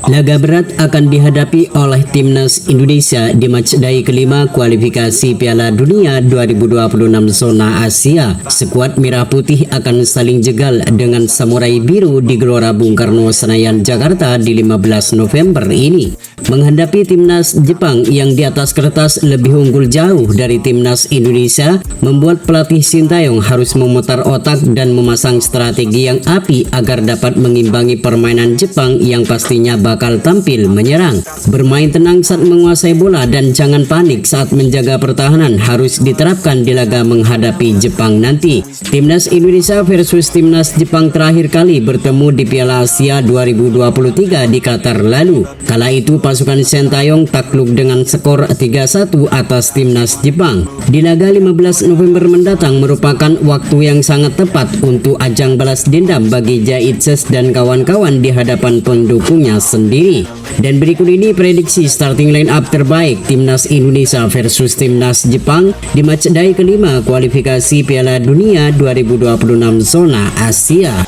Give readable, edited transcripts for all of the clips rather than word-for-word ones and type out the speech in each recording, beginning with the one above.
Laga berat akan dihadapi oleh timnas Indonesia di matchday kelima kualifikasi Piala Dunia 2026 zona Asia. Skuad Merah Putih akan saling jegal dengan Samurai Biru di Gelora Bung Karno Senayan, Jakarta di 15 November ini. Menghadapi timnas Jepang yang di atas kertas lebih unggul jauh dari timnas Indonesia, membuat pelatih Sintayong harus memutar otak dan memasang strategi yang apik agar dapat mengimbangi permainan Jepang yang pastinya bakal tampil menyerang. Bermain tenang saat menguasai bola dan jangan panik saat menjaga pertahanan harus diterapkan di laga menghadapi Jepang nanti. Timnas Indonesia versus timnas Jepang terakhir kali bertemu di Piala Asia 2023 di Qatar lalu. Kala itu pasukan Sintayong takluk dengan skor 3-1 atas timnas Jepang. Di laga 15 November mendatang merupakan waktu yang sangat tepat untuk ajang balas dendam bagi Jaitses dan kawan-kawan di hadapan pendukungnya sendiri. Dan berikut ini prediksi starting line up terbaik timnas Indonesia versus timnas Jepang di matchday kelima kualifikasi Piala Dunia 2026 zona Asia.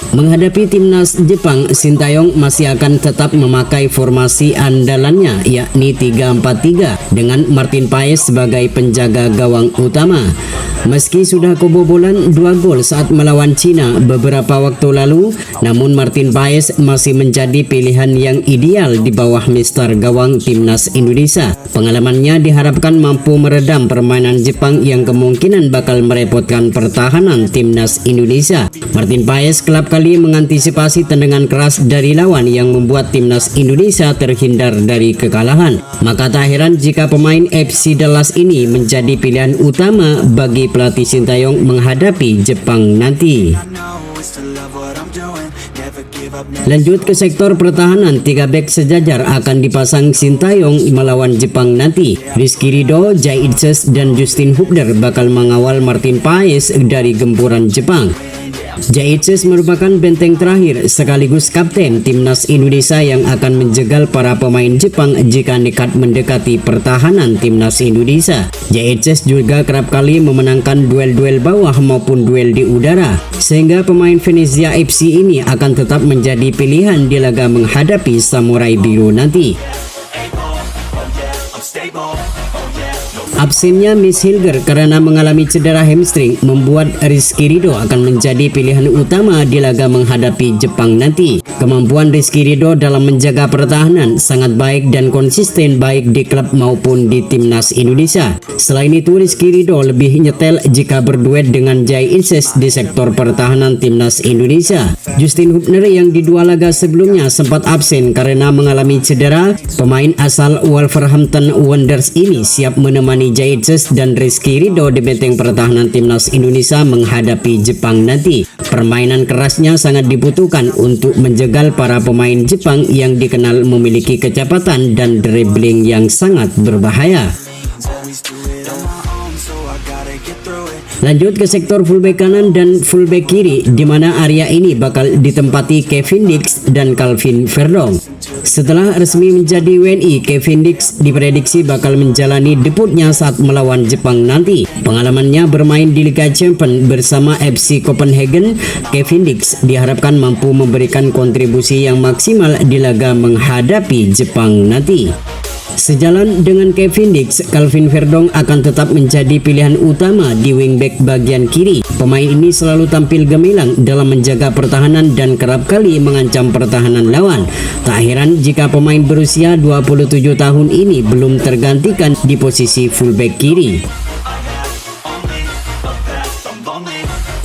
Menghadapi timnas Jepang, Sintayong masih akan tetap memakai formasi andalannya yakni 3-4-3 dengan Martin Paes sebagai penjaga gawang utama. Meski sudah kebobolan 2 gol saat melawan Cina beberapa waktu lalu, namun Martin Paes masih menjadi pilihan yang ideal di bawah mister gawang timnas Indonesia. Pengalamannya diharapkan mampu meredam permainan Jepang yang kemungkinan bakal merepotkan pertahanan timnas Indonesia. Martin Paes kerap kali mengantisipasi tendangan keras dari lawan yang membuat timnas Indonesia terhindar dari kekalahan. Maka tak heran jika pemain FC Dallas ini menjadi pilihan utama bagi pelatih Sintayong menghadapi Jepang nanti. Lanjut ke sektor pertahanan, 3 bek sejajar akan dipasang Sintayong melawan Jepang nanti. Rizky Ridho, Jaitses, dan Justin Hubner bakal mengawal Martin Paes dari gempuran Jepang. Jaitses merupakan benteng terakhir sekaligus kapten timnas Indonesia yang akan menjegal para pemain Jepang jika nekat mendekati pertahanan timnas Indonesia. Jaitses juga kerap kali memenangkan duel-duel bawah maupun duel di udara, sehingga pemain Venezia FC ini akan tetap menjadi pilihan di laga menghadapi Samurai Biru nanti. Absennya Miss Hilger karena mengalami cedera hamstring membuat Rizky Ridho akan menjadi pilihan utama di laga menghadapi Jepang nanti. Kemampuan Rizky Ridho dalam menjaga pertahanan sangat baik dan konsisten baik di klub maupun di timnas Indonesia. Selain itu, Rizky Ridho lebih nyetel jika berduet dengan Jaitses di sektor pertahanan timnas Indonesia. Justin Hubner yang di 2 laga sebelumnya sempat absen karena mengalami cedera, pemain asal Wolverhampton Wanderers ini siap menemani Jaitses dan Rizky Ridho di benteng pertahanan timnas Indonesia menghadapi Jepang nanti. Permainan kerasnya sangat dibutuhkan untuk menjegal para pemain Jepang yang dikenal memiliki kecepatan dan dribbling yang sangat berbahaya. Lanjut ke sektor fullback kanan dan fullback kiri, di mana area ini bakal ditempati Kevin Dix dan Calvin Verdong. Setelah resmi menjadi WNI, Kevin Dix diprediksi bakal menjalani debutnya saat melawan Jepang nanti. Pengalamannya bermain di Liga Champions bersama FC Copenhagen, Kevin Dix diharapkan mampu memberikan kontribusi yang maksimal di laga menghadapi Jepang nanti. Sejalan dengan Kevin Dix, Calvin Verdong akan tetap menjadi pilihan utama di wingback bagian kiri. Pemain ini selalu tampil gemilang dalam menjaga pertahanan dan kerap kali mengancam pertahanan lawan. Tak heran jika pemain berusia 27 tahun ini belum tergantikan di posisi fullback kiri.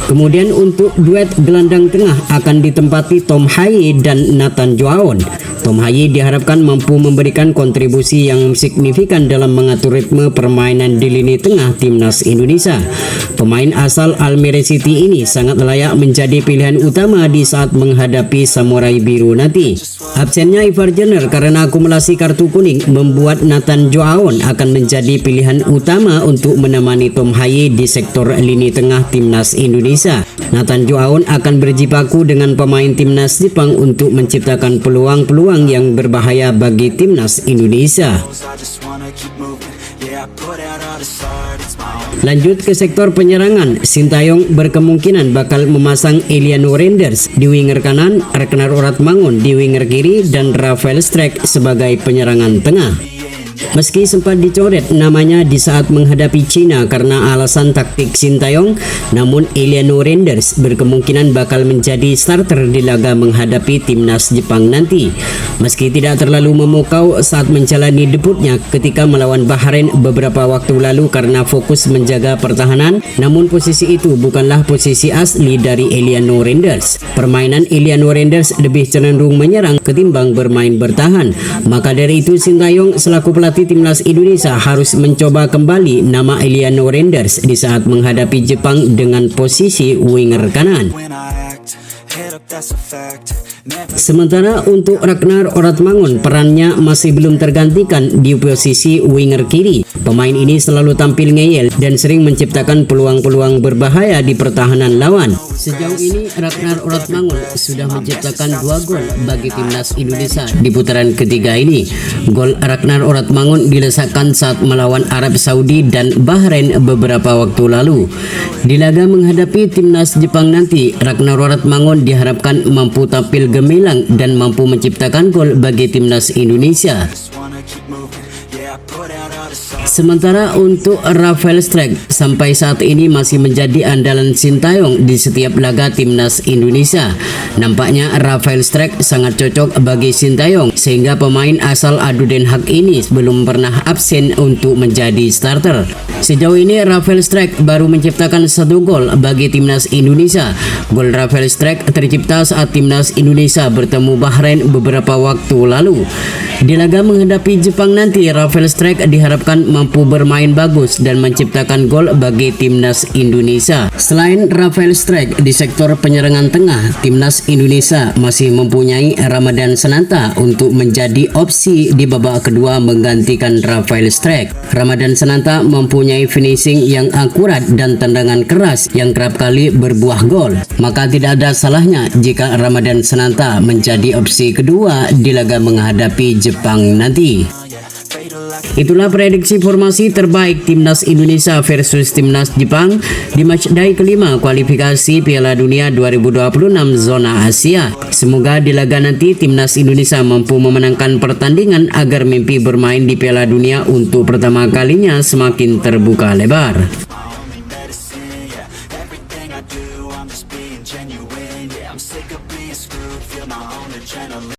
Kemudian untuk duet gelandang tengah akan ditempati Tom Haye dan Nathan Joaon. Tom Haye diharapkan mampu memberikan kontribusi yang signifikan dalam mengatur ritme permainan di lini tengah timnas Indonesia. Pemain asal Almere City ini sangat layak menjadi pilihan utama di saat menghadapi Samurai Biru nanti. Absennya Ivar Jenner karena akumulasi kartu kuning membuat Nathan Joaon akan menjadi pilihan utama untuk menemani Tom Haye di sektor lini tengah timnas Indonesia. Nathan Joaon akan berjibaku dengan pemain timnas Jepang untuk menciptakan peluang-peluang yang berbahaya bagi timnas Indonesia. Yeah, I put out all this art, it's my own. Lanjut ke sektor penyerangan, Sintayong berkemungkinan bakal memasang Eliano Renders di winger kanan, Ragnar Oratmangun di winger kiri, dan Rafael Strijk sebagai penyerangan tengah. Meski sempat dicoret namanya di saat menghadapi Cina karena alasan taktik Sintayong, namun Eliano Renders berkemungkinan bakal menjadi starter di laga menghadapi timnas Jepang nanti. Meski tidak terlalu memukau saat menjalani debutnya ketika melawan Bahrain beberapa waktu lalu karena fokus menjaga pertahanan, namun posisi itu bukanlah posisi asli dari Eliano Renders. Permainan Eliano Renders lebih cenderung menyerang ketimbang bermain bertahan. Maka dari itu Sintayong selaku pelatih timnas Indonesia harus mencoba kembali nama Eliano Renders di saat menghadapi Jepang dengan posisi winger kanan. When I act, head up, that's a fact. Never Sementara untuk Ragnar Oratmangun, perannya masih belum tergantikan di posisi winger kiri. Pemain ini selalu tampil ngeyel dan sering menciptakan peluang-peluang berbahaya di pertahanan lawan. Sejauh ini Ragnar Oratmangun sudah menciptakan 2 gol bagi timnas Indonesia di putaran ketiga ini. Gol Ragnar Oratmangun dilesakkan saat melawan Arab Saudi dan Bahrain beberapa waktu lalu. Di laga menghadapi timnas Jepang nanti, Ragnar Oratmangun diharapkan mampu tampil gemilang dan mampu menciptakan gol bagi timnas Indonesia. just wanna keep moving. Yeah, I put out all this art. Sementara untuk Rafael Strijk sampai saat ini masih menjadi andalan Sintayong di setiap laga timnas Indonesia. Nampaknya Rafael Strijk sangat cocok bagi Sintayong sehingga pemain asal Adu Den Haag ini belum pernah absen untuk menjadi starter. Sejauh ini Rafael Strijk baru menciptakan 1 gol bagi timnas Indonesia. Gol Rafael Strijk tercipta saat timnas Indonesia bertemu Bahrain beberapa waktu lalu. Di laga menghadapi Jepang nanti, Rafael Strijk diharapkan mampu bermain bagus dan menciptakan gol bagi timnas Indonesia. Selain Rafael Strijk, di sektor penyerangan tengah, timnas Indonesia masih mempunyai Ramadan Sananta untuk menjadi opsi di babak kedua menggantikan Rafael Strijk. Ramadan Sananta mempunyai finishing yang akurat dan tendangan keras yang kerap kali berbuah gol. Maka tidak ada salahnya jika Ramadan Sananta menjadi opsi kedua di laga menghadapi Jepang nanti. Itulah prediksi formasi terbaik timnas Indonesia versus timnas Jepang di matchday kelima kualifikasi Piala Dunia 2026 zona Asia. Semoga di laga nanti timnas Indonesia mampu memenangkan pertandingan agar mimpi bermain di Piala Dunia untuk pertama kalinya semakin terbuka lebar. My only medicine, yeah. Everything I do, I'm just being genuine. Yeah, I'm sick of being screwed, feel my own adrenaline.